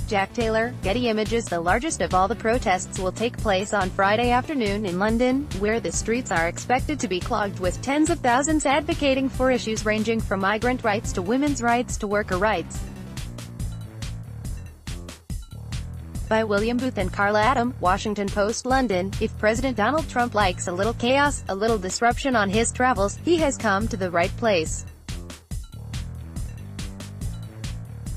Jack Taylor, Getty Images. The largest of all the protests will take place on Friday afternoon in London, where the streets are expected to be clogged with tens of thousands advocating for issues ranging from migrant rights to women's rights to worker rights. By William Booth and Carla Adam, Washington Post, London. If President Donald Trump likes a little chaos, a little disruption on his travels, he has come to the right place.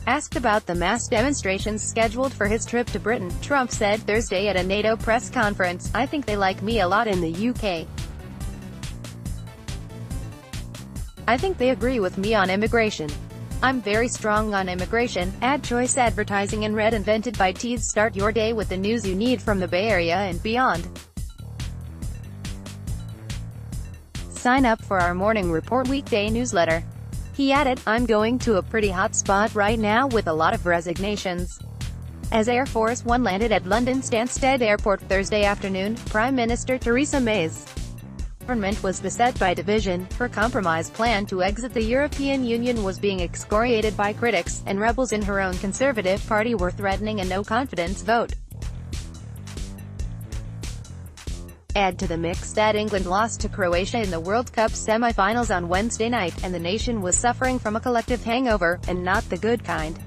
Asked about the mass demonstrations scheduled for his trip to Britain, Trump said Thursday at a NATO press conference, "I think they like me a lot in the UK. I think they agree with me on immigration. I'm very strong on immigration." Ad choice advertising and Red invented by Tees. Start your day with the news you need from the Bay Area and beyond. Sign up for our Morning Report weekday newsletter. He added, "I'm going to a pretty hot spot right now with a lot of resignations." As Air Force One landed at London Stansted Airport Thursday afternoon, Prime Minister Theresa May's government was beset by division. Her compromise plan to exit the European Union was being excoriated by critics, and rebels in her own Conservative Party were threatening a no-confidence vote. Add to the mix that England lost to Croatia in the World Cup semi-finals on Wednesday night, and the nation was suffering from a collective hangover, and not the good kind.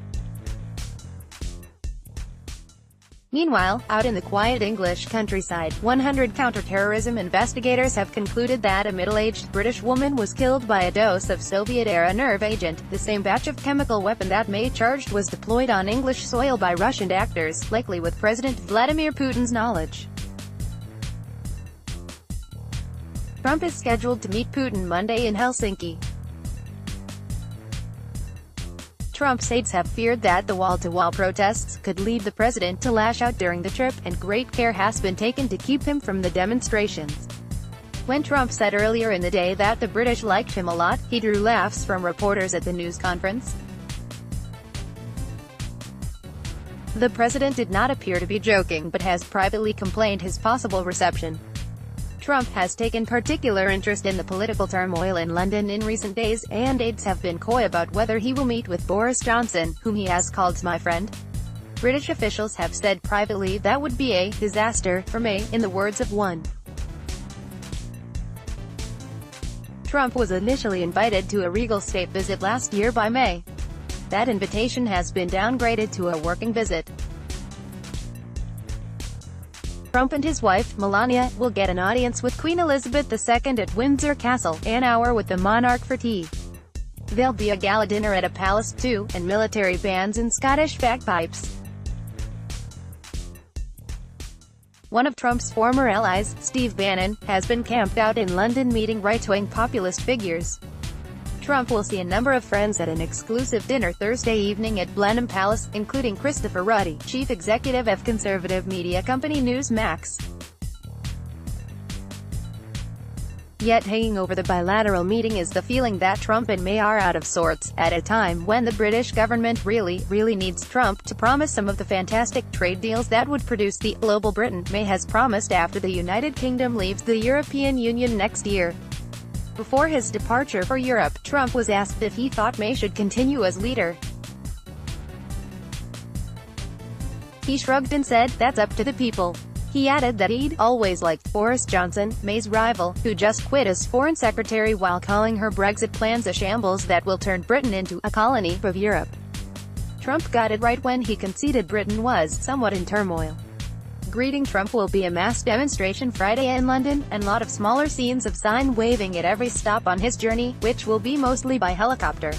Meanwhile, out in the quiet English countryside, 100 counter-terrorism investigators have concluded that a middle-aged British woman was killed by a dose of Soviet-era nerve agent, the same batch of chemical weapon that May charged was deployed on English soil by Russian actors, likely with President Vladimir Putin's knowledge. Trump is scheduled to meet Putin Monday in Helsinki. Trump's aides have feared that the wall-to-wall protests could lead the president to lash out during the trip, and great care has been taken to keep him from the demonstrations. When Trump said earlier in the day that the British liked him a lot, he drew laughs from reporters at the news conference. The president did not appear to be joking, but has privately complained his possible reception. Trump has taken particular interest in the political turmoil in London in recent days, and aides have been coy about whether he will meet with Boris Johnson, whom he has called "my friend." British officials have said privately that would be a disaster for May, in the words of one. Trump was initially invited to a regal state visit last year by May. That invitation has been downgraded to a working visit. Trump and his wife, Melania, will get an audience with Queen Elizabeth II at Windsor Castle, an hour with the monarch for tea. There'll be a gala dinner at a palace too, and military bands and Scottish bagpipes. One of Trump's former allies, Steve Bannon, has been camped out in London meeting right-wing populist figures. Trump will see a number of friends at an exclusive dinner Thursday evening at Blenheim Palace, including Christopher Ruddy, chief executive of conservative media company Newsmax. Yet hanging over the bilateral meeting is the feeling that Trump and May are out of sorts, at a time when the British government really needs Trump to promise some of the fantastic trade deals that would produce the global Britain May has promised after the United Kingdom leaves the European Union next year. Before his departure for Europe, Trump was asked if he thought May should continue as leader. He shrugged and said, "That's up to the people." He added that he'd always liked Boris Johnson, May's rival, who just quit as foreign secretary while calling her Brexit plans a shambles that will turn Britain into a colony of Europe. Trump got it right when he conceded Britain was somewhat in turmoil. Greeting Trump will be a mass demonstration Friday in London, and a lot of smaller scenes of sign waving at every stop on his journey, which will be mostly by helicopter.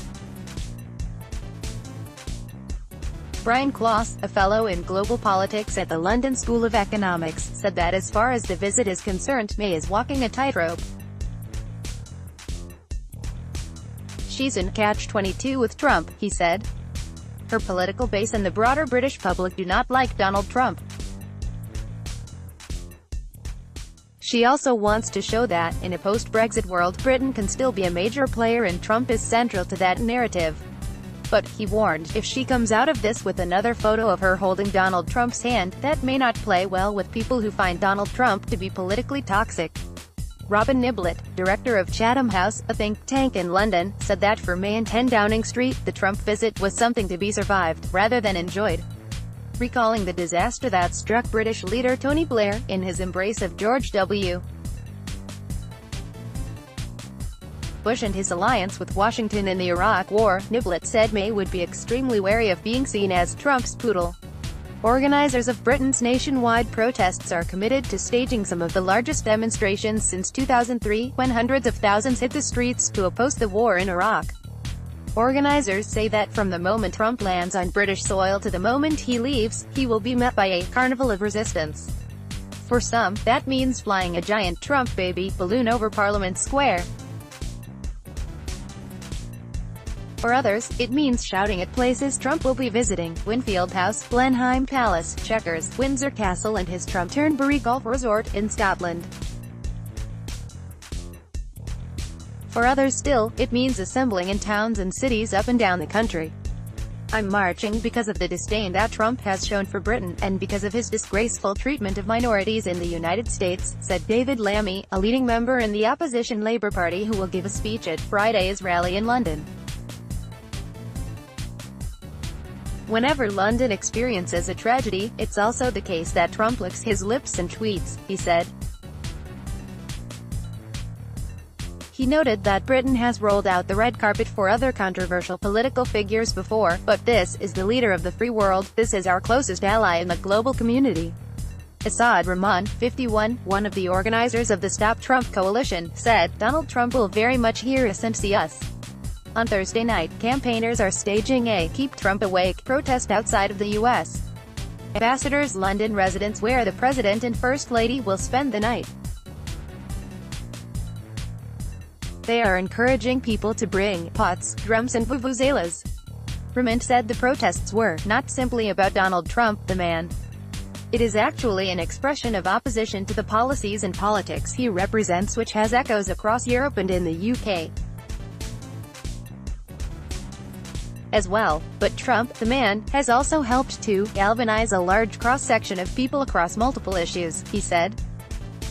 Brian Closs, a fellow in global politics at the London School of Economics, said that as far as the visit is concerned, May is walking a tightrope. She's in catch-22 with Trump, he said. Her political base and the broader British public do not like Donald Trump. She also wants to show that, in a post-Brexit world, Britain can still be a major player, and Trump is central to that narrative. But, he warned, if she comes out of this with another photo of her holding Donald Trump's hand, that may not play well with people who find Donald Trump to be politically toxic. Robin Niblett, director of Chatham House, a think tank in London, said that for May and 10 Downing Street, the Trump visit was something to be survived, rather than enjoyed. recalling the disaster that struck British leader Tony Blair, in his embrace of George W. Bush and his alliance with Washington in the Iraq War. Niblett said May would be extremely wary of being seen as Trump's poodle. Organizers of Britain's nationwide protests are committed to staging some of the largest demonstrations since 2003, when hundreds of thousands hit the streets to oppose the war in Iraq. Organizers say that from the moment Trump lands on British soil to the moment he leaves, he will be met by a carnival of resistance. For some, that means flying a giant Trump baby balloon over Parliament Square. For others, it means shouting at places Trump will be visiting: Winfield House, Blenheim Palace, Chequers, Windsor Castle and his Trump Turnberry Golf Resort in Scotland. For others still, it means assembling in towns and cities up and down the country. "I'm marching because of the disdain that Trump has shown for Britain, and because of his disgraceful treatment of minorities in the United States," said David Lammy, a leading member in the opposition Labour Party who will give a speech at Friday's rally in London. "Whenever London experiences a tragedy, it's also the case that Trump licks his lips and tweets," he said. He noted that Britain has rolled out the red carpet for other controversial political figures before, but this is the leader of the free world, this is our closest ally in the global community. Asad Rahman, 51, one of the organizers of the Stop Trump coalition, said, "Donald Trump will very much hear us and see us." On Thursday night, campaigners are staging a "Keep Trump Awake" protest outside of the U.S. Ambassador's London residence, where the President and First Lady will spend the night. They are encouraging people to bring pots, drums and vuvuzelas. Rahman said the protests were not simply about Donald Trump, the man. It is actually an expression of opposition to the policies and politics he represents, which has echoes across Europe and in the UK as well. But Trump, the man, has also helped to galvanize a large cross-section of people across multiple issues, he said.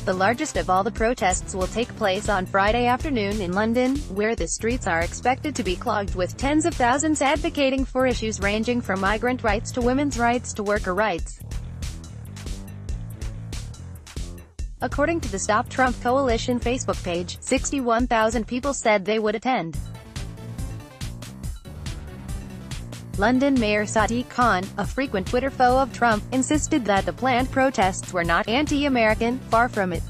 The largest of all the protests will take place on Friday afternoon in London, where the streets are expected to be clogged with tens of thousands advocating for issues ranging from migrant rights to women's rights to worker rights. According to the Stop Trump Coalition Facebook page, 61,000 people said they would attend. London Mayor Sadiq Khan, a frequent Twitter foe of Trump, insisted that the planned protests were not anti-American, far from it.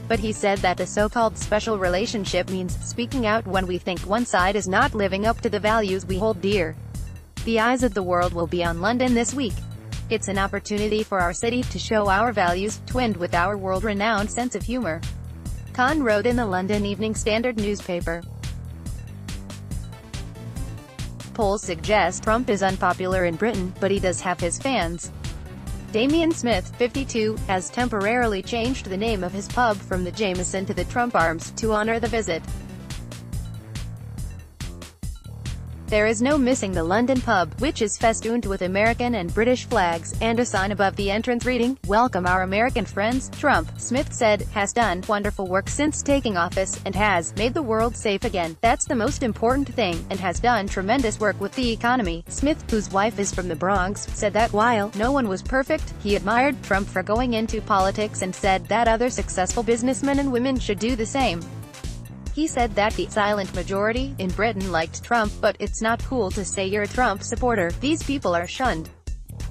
But he said that the so-called special relationship means speaking out when we think one side is not living up to the values we hold dear. "The eyes of the world will be on London this week. It's an opportunity for our city to show our values, twinned with our world-renowned sense of humor," Khan wrote in the London Evening Standard newspaper. Polls suggest Trump is unpopular in Britain, but he does have his fans. Damian Smith, 52, has temporarily changed the name of his pub from the Jameson to the Trump Arms, to honor the visit. There is no missing the London pub, which is festooned with American and British flags, and a sign above the entrance reading, "Welcome our American friends." Trump, Smith said, has done wonderful work since taking office, and has made the world safe again. "That's the most important thing, and has done tremendous work with the economy." Smith, whose wife is from the Bronx, said that while no one was perfect, he admired Trump for going into politics and said that other successful businessmen and women should do the same. He said that the silent majority in Britain liked Trump, but it's not cool to say you're a Trump supporter. These people are shunned.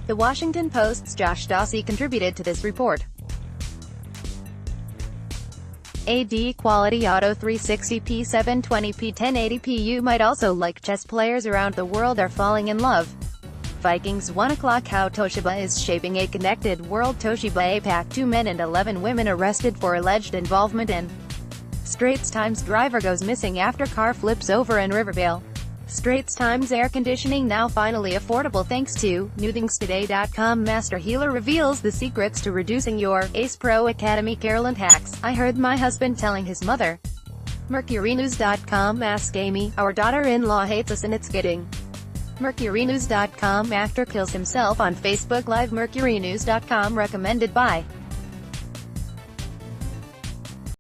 The Washington Post's Josh Dawsey contributed to this report. AD Quality Auto 360p 720p 1080p. You might also like chess players around the world are falling in love. Vikings 1 o'clock. How Toshiba is shaping a connected world. Toshiba APAC. 2 men and 11 women arrested for alleged involvement in Straits Times driver goes missing after car flips over in Riverdale. Straits Times air conditioning now finally affordable thanks to NewThingsToday.com. Master healer reveals the secrets to reducing your Ace Pro Academy. Carolyn hacks. I heard my husband telling his mother. MercuryNews.com. Ask Amy, our daughter-in-law hates us and it's getting. MercuryNews.com. Actor kills himself on Facebook Live. MercuryNews.com recommended by